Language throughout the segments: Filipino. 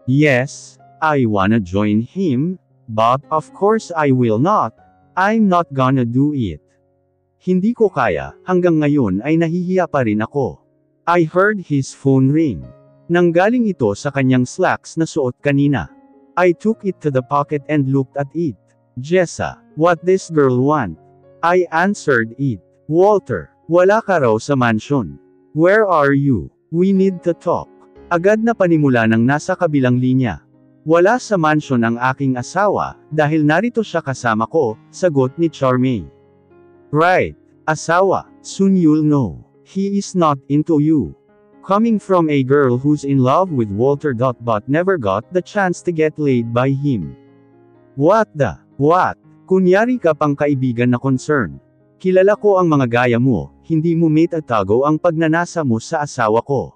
Yes, I wanna join him, but of course I will not. I'm not gonna do it. Hindi ko kaya, hanggang ngayon ay nahihiya pa rin ako. I heard his phone ring. Nanggaling ito sa kanyang slacks na suot kanina. I took it to the pocket and looked at it. Jessa, what this girl want? I answered it. Walter, wala ka raw sa mansion. Where are you? We need to talk. Agad na panimula ng nasa kabilang linya. Wala sa mansion ang aking asawa, dahil narito siya kasama ko, sagot ni Charmaine. Right. Asawa, soon you'll know. He is not into you. Coming from a girl who's in love with Walter. But never got the chance to get laid by him. What? Kunyari ka pang kaibigan na concern. Kilala ko ang mga gaya mo, hindi mo maitatago ang pagnanasa mo sa asawa ko.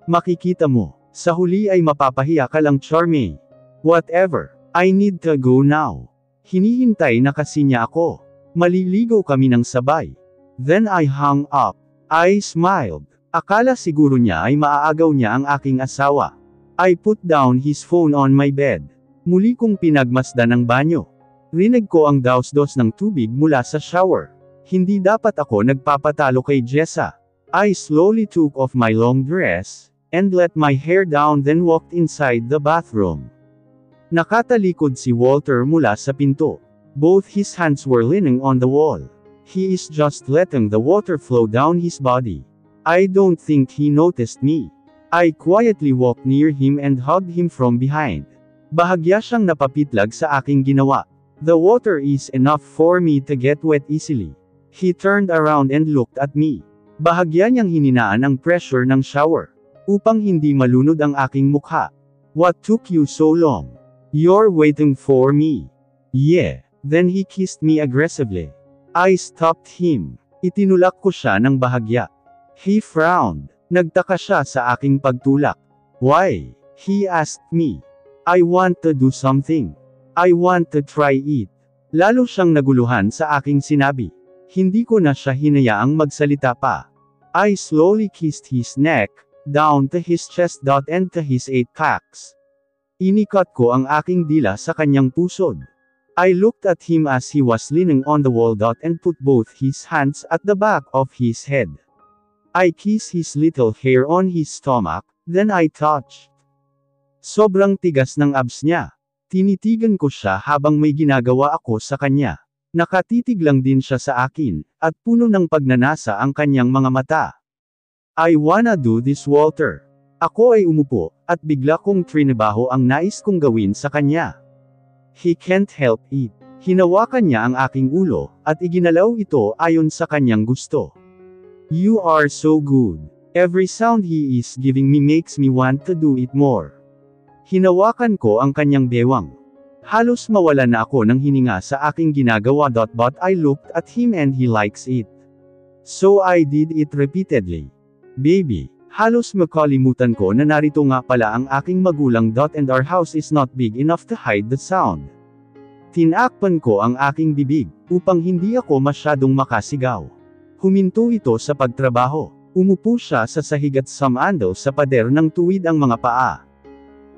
Makikita mo, sa huli ay mapapahiya ka lang Charmaine. Whatever, I need to go now. Hinihintay na kasi niya ako. Maliligo kami ng sabay. Then I hung up. I smiled. Akala siguro niya ay maaagaw niya ang aking asawa. I put down his phone on my bed. Muli kong pinagmasdan ang banyo. Rinig ko ang daos-dos ng tubig mula sa shower. Hindi dapat ako nagpapatalo kay Jessa. I slowly took off my long dress, and let my hair down then walked inside the bathroom. Nakatalikod si Walter mula sa pinto. Both his hands were leaning on the wall. He is just letting the water flow down his body. I don't think he noticed me. I quietly walked near him and hugged him from behind. Bahagya siyang napapitlag sa aking ginawa. The water is enough for me to get wet easily. He turned around and looked at me. Bahagya niyang hininaan ang pressure ng shower, upang hindi malunod ang aking mukha. What took you so long? You're waiting for me. Yeah. Then he kissed me aggressively. I stopped him. Itinulak ko siya ng bahagya. He frowned. Nagtaka siya sa aking pagtulak. Why? He asked me. I want to do something. I want to try it. Lalo siyang naguluhan sa aking sinabi. Hindi ko na siya hinayaang magsalita pa. I slowly kissed his neck, down to his chest. And to his 8 packs. Inikat ko ang aking dila sa kanyang pusod. I looked at him as he was leaning on the wall. And put both his hands at the back of his head. I kissed his little hair on his stomach, then I touched. Sobrang tigas ng abs niya. Tinitigan ko siya habang may ginagawa ako sa kanya. Nakatitig lang din siya sa akin, at puno ng pagnanasa ang kanyang mga mata. I wanna do this Walter. Ako ay umupo, at bigla kong trinabaho ang nais kong gawin sa kanya. He can't help it. Hinawakan niya ang aking ulo, at iginalaw ito ayon sa kanyang gusto. You are so good. Every sound he is giving me makes me want to do it more. Hinawakan ko ang kanyang bewang. Halos mawala na ako ng hininga sa aking ginagawa. But I looked at him and he likes it. So I did it repeatedly. Baby, halos makalimutan ko na narito nga pala ang aking magulang. And our house is not big enough to hide the sound. Tinakpan ko ang aking bibig, upang hindi ako masyadong makasigaw. Huminto ito sa pagtrabaho. Umupo siya sa sahig at sumandal sa pader ng tuwid ang mga paa.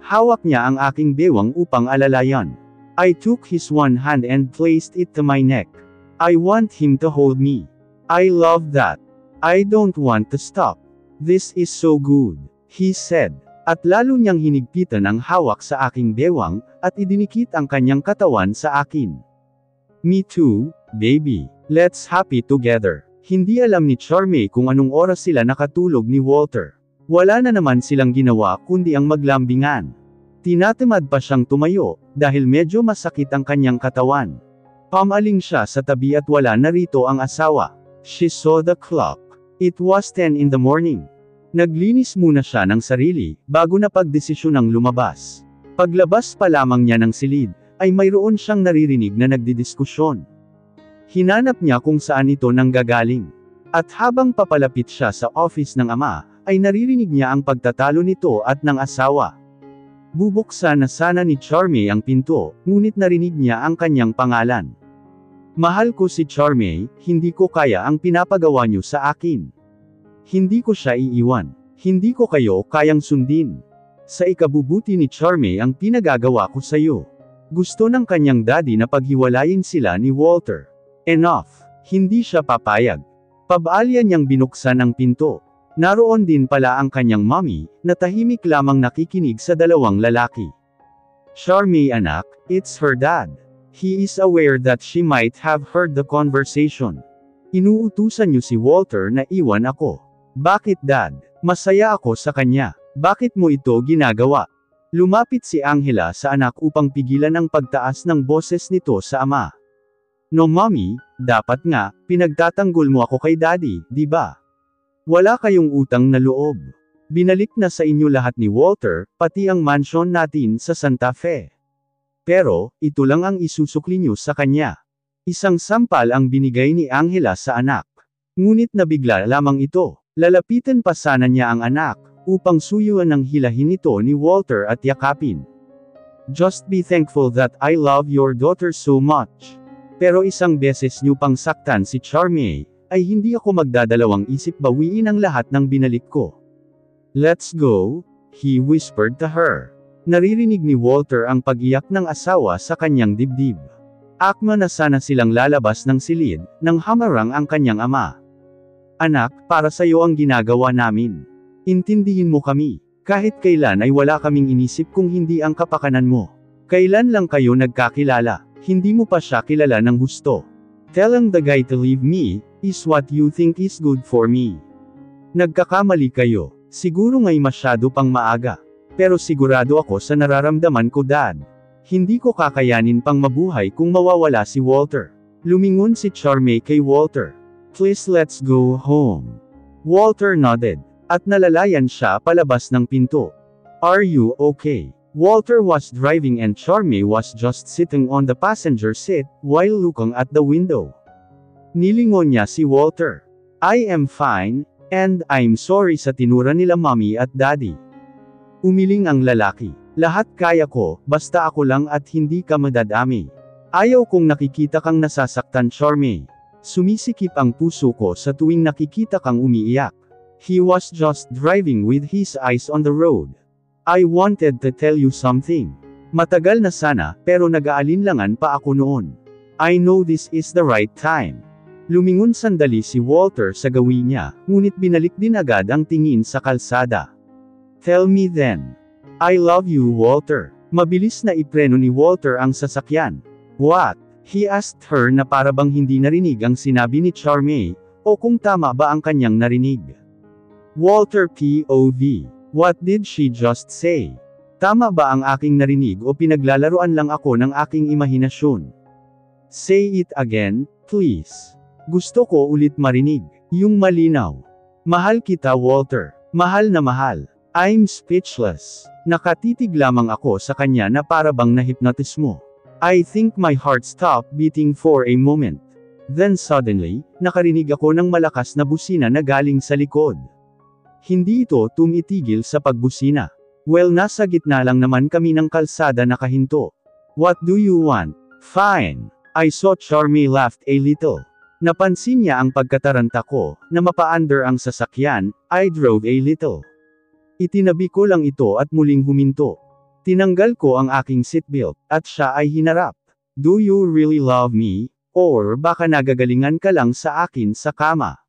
Hawak niya ang aking bewang upang alalayan. I took his one hand and placed it to my neck. I want him to hold me. I love that. I don't want to stop. This is so good, he said. At lalo niyang hinigpitan ang hawak sa aking bewang, at idinikit ang kanyang katawan sa akin. Me too, baby. Let's happy together. Hindi alam ni Charmaine kung anong oras sila nakatulog ni Walter. Wala na naman silang ginawa kundi ang maglambingan. Tinatamad pa siyang tumayo, dahil medyo masakit ang kanyang katawan. Pamaling siya sa tabi at wala na rito ang asawa. She saw the clock. It was 10 in the morning. Naglinis muna siya ng sarili, bago na pagdesisyonang lumabas. Paglabas pa lamang niya ng silid, ay mayroon siyang naririnig na nagdidiskusyon. Hinanap niya kung saan ito nanggagaling. At habang papalapit siya sa office ng ama, ay naririnig niya ang pagtatalo nito at ng asawa. Bubuksan na sana ni Charmaine ang pinto, ngunit narinig niya ang kanyang pangalan. Mahal ko si Charmaine, hindi ko kaya ang pinapagawa niyo sa akin. Hindi ko siya iiwan. Hindi ko kayo kayang sundin. Sa ikabubuti ni Charmaine ang pinagagawa ko sa'yo. Gusto ng kanyang daddy na paghiwalayin sila ni Walter. Enough. Hindi siya papayag. Pabaalya niyang binuksan ang pinto. Naroon din pala ang kanyang mommy, na tahimik lamang nakikinig sa dalawang lalaki. Charmaine anak, it's her dad. He is aware that she might have heard the conversation. Inuutusan niyo si Walter na iwan ako. Bakit dad? Masaya ako sa kanya. Bakit mo ito ginagawa? Lumapit si Angela sa anak upang pigilan ang pagtaas ng boses nito sa ama. No mommy, dapat nga, pinagtatanggol mo ako kay daddy, di ba? Wala kayong utang na loob. Binalik na sa inyo lahat ni Walter, pati ang mansion natin sa Santa Fe. Pero, ito lang ang isusukli niyo sa kanya. Isang sampal ang binigay ni Angela sa anak. Ngunit nabigla lamang ito. Lalapitan pa sana niya ang anak, upang suyuan ng hilahin ito ni Walter at yakapin. Just be thankful that I love your daughter so much. Pero isang beses niyo pang saktan si Charmaine, ay hindi ako magdadalawang isip bawiin ang lahat ng binalik ko. Let's go, he whispered to her. Naririnig ni Walter ang pag-iyak ng asawa sa kanyang dibdib. Akma na sana silang lalabas ng silid, nang hamarang ang kanyang ama. Anak, para sa'yo ang ginagawa namin. Intindihin mo kami. Kahit kailan ay wala kaming inisip kung hindi ang kapakanan mo. Kailan lang kayo nagkakilala, hindi mo pa siya kilala ng husto. Telling the guy to leave me, is what you think is good for me. Nagkakamali kayo. Siguro nga'y masyado pang maaga. Pero sigurado ako sa nararamdaman ko dad. Hindi ko kakayanin pang mabuhay kung mawawala si Walter. Lumingon si Charmaine kay Walter. Please let's go home. Walter nodded. At nalalayan siya palabas ng pinto. Are you okay? Walter was driving and Charmaine was just sitting on the passenger seat, while looking at the window. Nilingon niya si Walter. I am fine, and I'm sorry sa tinura nila mommy at daddy. Umiling ang lalaki. Lahat kaya ko, basta ako lang at hindi ka madadami. Ayaw kong nakikita kang nasasaktan Charmaine. Sumisikip ang puso ko sa tuwing nakikita kang umiiyak. He was just driving with his eyes on the road. I wanted to tell you something. Matagal na sana, pero nag-aalinlangan pa ako noon. I know this is the right time. Lumingon sandali si Walter sa gawin niya, ngunit binalik din agad ang tingin sa kalsada. Tell me then. I love you Walter. Mabilis na ipreno ni Walter ang sasakyan. What? He asked her na para bang hindi narinig ang sinabi ni Charmaine, o kung tama ba ang kanyang narinig. Walter POV. What did she just say? Tama ba ang aking narinig o pinaglalaruan lang ako ng aking imahinasyon? Say it again, please. Gusto ko ulit marinig, yung malinaw. Mahal kita Walter. Mahal na mahal. I'm speechless. Nakatitig lamang ako sa kanya na para bang nahipnotis mo. I think my heart stopped beating for a moment. Then suddenly, nakarinig ako ng malakas na busina na galing sa likod. Hindi ito tumitigil sa pagbusina. Well, nasa gitna lang naman kami ng kalsada nakahinto. What do you want? Fine. I saw Charmaine laughed a little. Napansin niya ang pagkataranta ko, na mapa-under ang sasakyan. I drove a little. Itinabi ko lang ito at muling huminto. Tinanggal ko ang aking seatbelt, at siya ay hinarap. Do you really love me? Or baka nagagalingan ka lang sa akin sa kama?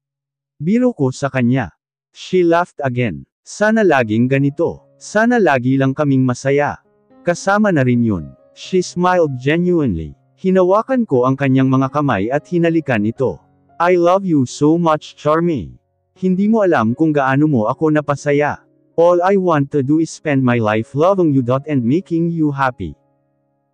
Biro ko sa kanya. She laughed again. Sana laging ganito. Sana lagi lang kaming masaya. Kasama na rin yun. She smiled genuinely. Hinawakan ko ang kanyang mga kamay at hinalikan ito. I love you so much Charmaine. Hindi mo alam kung gaano mo ako napasaya. All I want to do is spend my life loving you and making you happy.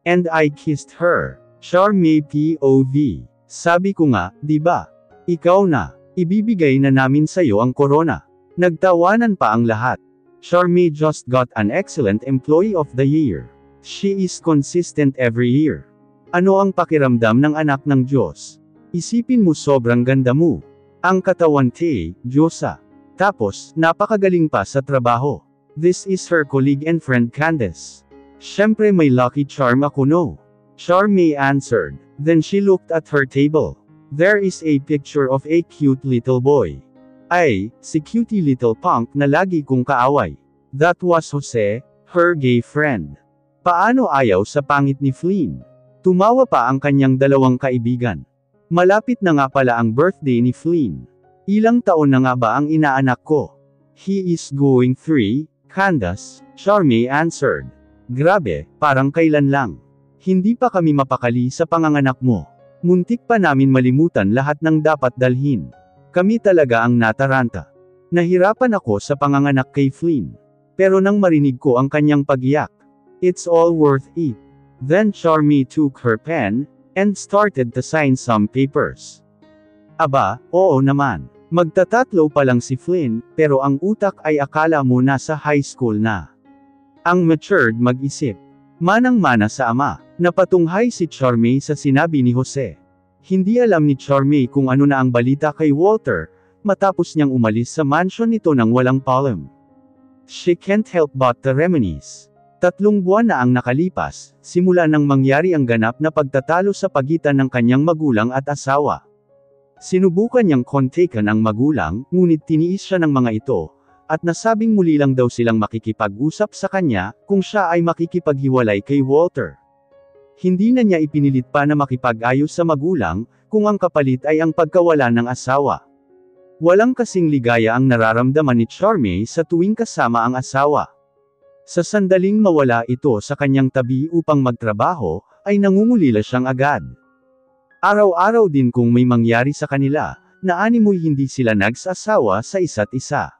And I kissed her. Charmaine POV. Sabi ko nga, di ba? Ikaw na. Ibibigay na namin sayo ang corona. Nagtawanan pa ang lahat. Charmaine just got an excellent employee of the year. She is consistent every year. Ano ang pakiramdam ng anak ng Diyos? Isipin mo sobrang ganda mo. Ang katawan Diyosa. Tapos, napakagaling pa sa trabaho. This is her colleague and friend Candace. Syempre may lucky charm ako no. Charmaine answered. Then she looked at her table. There is a picture of a cute little boy. Ay, si cutie little punk na lagi kong kaaway. That was Jose. her gay friend. Paano ayaw sa pangit ni Flynn? Tumawa pa ang kanyang dalawang kaibigan. Malapit na nga pala ang birthday ni Flynn. Ilang taon na nga ba ang inaanak ko? He is going 3, Candace, Charmaine answered. Grabe, parang kailan lang. Hindi pa kami mapakali sa panganganak mo. Muntik pa namin malimutan lahat ng dapat dalhin. Kami talaga ang nataranta. Nahirapan ako sa panganganak kay Flynn. Pero nang marinig ko ang kanyang pag-iyak, it's all worth it. Then Charmaine took her pen, and started to sign some papers. Aba, oo naman. Magtatatlo pa lang si Flynn, pero ang utak ay akala mo nasa high school na. Ang matured mag-isip. Manang-mana sa ama. Napatunghay si Charmaine sa sinabi ni Jose. Hindi alam ni Charmaine kung ano na ang balita kay Walter, matapos niyang umalis sa mansion nito nang walang palm. She can't help but to reminisce. 3 buwan na ang nakalipas, simula nang mangyari ang ganap na pagtatalo sa pagitan ng kanyang magulang at asawa. Sinubukan niyang kontakan ang magulang, ngunit tiniis siya ng mga ito, at nasabing muli lang daw silang makikipag-usap sa kanya, kung siya ay makikipaghiwalay kay Walter. Hindi na niya ipinilit pa na makipag-ayos sa magulang, kung ang kapalit ay ang pagkawala ng asawa. Walang kasing ligaya ang nararamdaman ni Charmaine sa tuwing kasama ang asawa. Sa sandaling mawala ito sa kanyang tabi upang magtrabaho, ay nangungulila siyang agad. Araw-araw din kung may mangyari sa kanila, na animoy hindi sila nagsasawa sa isa't isa.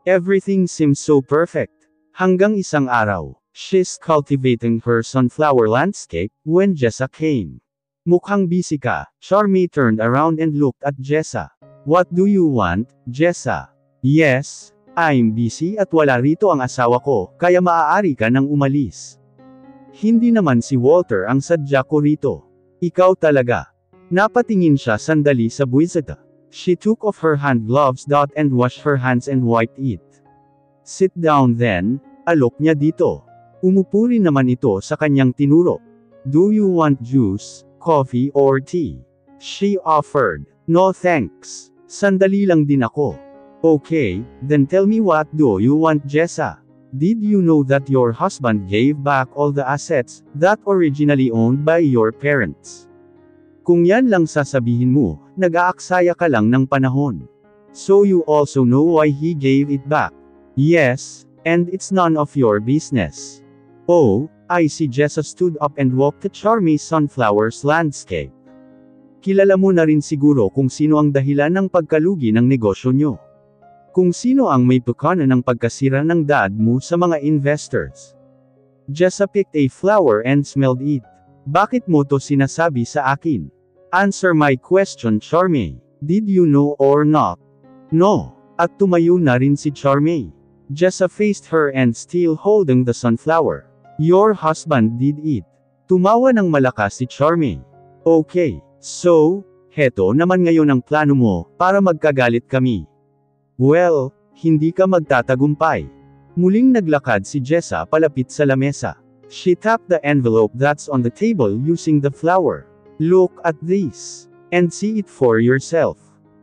Everything seems so perfect. Hanggang isang araw, she's cultivating her sunflower landscape, when Jessa came. Mukhang busy ka. Charmaine turned around and looked at Jessa. What do you want, Jessa? Yes, I'm busy at wala rito ang asawa ko, kaya maaari ka nang umalis. Hindi naman si Walter ang sadya ko rito. Ikaw talaga. Napatingin siya sandali sa buwisita. She took off her hand gloves and washed her hands and wiped it. Sit down then, alok niya dito. Umupo rin naman ito sa kanyang tinuro. Do you want juice, coffee or tea? She offered. No thanks. Sandali lang din ako. Okay, then tell me what do you want, Jessa? Did you know that your husband gave back all the assets that originally owned by your parents? Kung yan lang sasabihin mo, nag-aaksaya ka lang ng panahon. So you also know why he gave it back? Yes, and it's none of your business. Oh, I see. Jessa stood up and walked to Charmaine's sunflowers landscape. Kilala mo na rin siguro kung sino ang dahilan ng pagkalugi ng negosyo nyo. Kung sino ang may pukana ng pagkasira ng dad mo sa mga investors. Jessa picked a flower and smelled it. Bakit mo to sinasabi sa akin? Answer my question, Charmaine. Did you know or not? No. At tumayo na rin si Charmaine. Jessa faced her and still holding the sunflower. Your husband did it. Tumawa ng malakas si Charmaine. Okay, so, heto naman ngayon ang plano mo, para magkagalit kami. Well, hindi ka magtatagumpay. Muling naglakad si Jessa palapit sa lamesa. She tapped the envelope that's on the table using the flower. Look at this. And see it for yourself.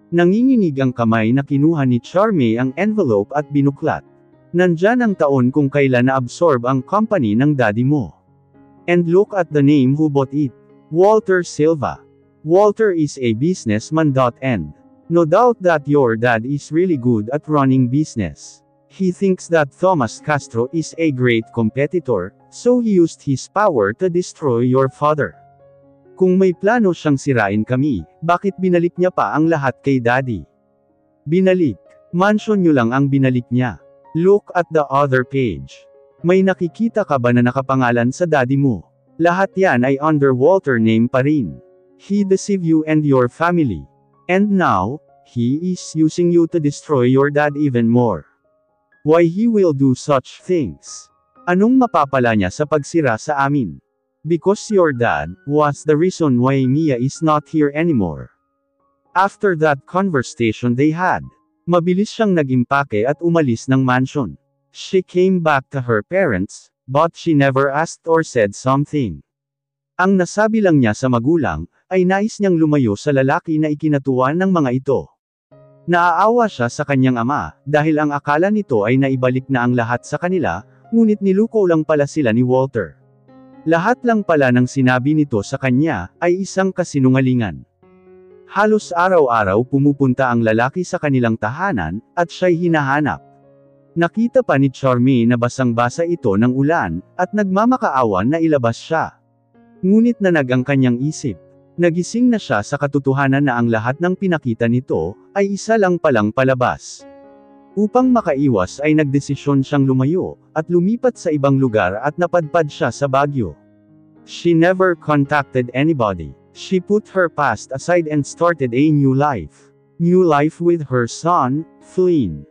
Nanginginig ang kamay na kinuha ni Charmaine ang envelope at binuklat. Nandyan ang taon kung kailan na-absorb ang company ng daddy mo. And look at the name who bought it. Walter Silva. Walter is a businessman. And no doubt that your dad is really good at running business. He thinks that Thomas Castro is a great competitor, so he used his power to destroy your father. Kung may plano siyang sirain kami, bakit binalik niya pa ang lahat kay daddy? Binalik. Mansion nyo lang ang binalik niya. Look at the other page. May nakikita ka ba na nakapangalan sa daddy mo? Lahat yan ay under Walter name pa rin. He deceived you and your family. And now, he is using you to destroy your dad even more. Why he will do such things? Anong mapapala niya sa pagsira sa amin? Because your dad was the reason why Mia is not here anymore. After that conversation they had, mabilis siyang nag-impake at umalis ng mansion. She came back to her parents, but she never asked or said something. Ang nasabi lang niya sa magulang, ay nais niyang lumayo sa lalaki na ikinatuwa ng mga ito. Naaawa siya sa kanyang ama, dahil ang akala nito ay naibalik na ang lahat sa kanila, Ngunit niluko lang pala sila ni Walter. Lahat lang pala ng sinabi nito sa kanya, ay isang kasinungalingan. Halos araw-araw pumupunta ang lalaki sa kanilang tahanan, at siya'y hinahanap. Nakita pa ni Charmaine na basang-basa ito ng ulan, at nagmamakaawan na ilabas siya. Ngunit nanag ang kanyang isip. Nagising na siya sa katotohanan na ang lahat ng pinakita nito, ay isa lang palang palabas. Upang makaiwas ay nagdesisyon siyang lumayo, at lumipat sa ibang lugar at napadpad siya sa Baguio. She never contacted anybody. She put her past aside and started a new life. New life with her son, Flynn.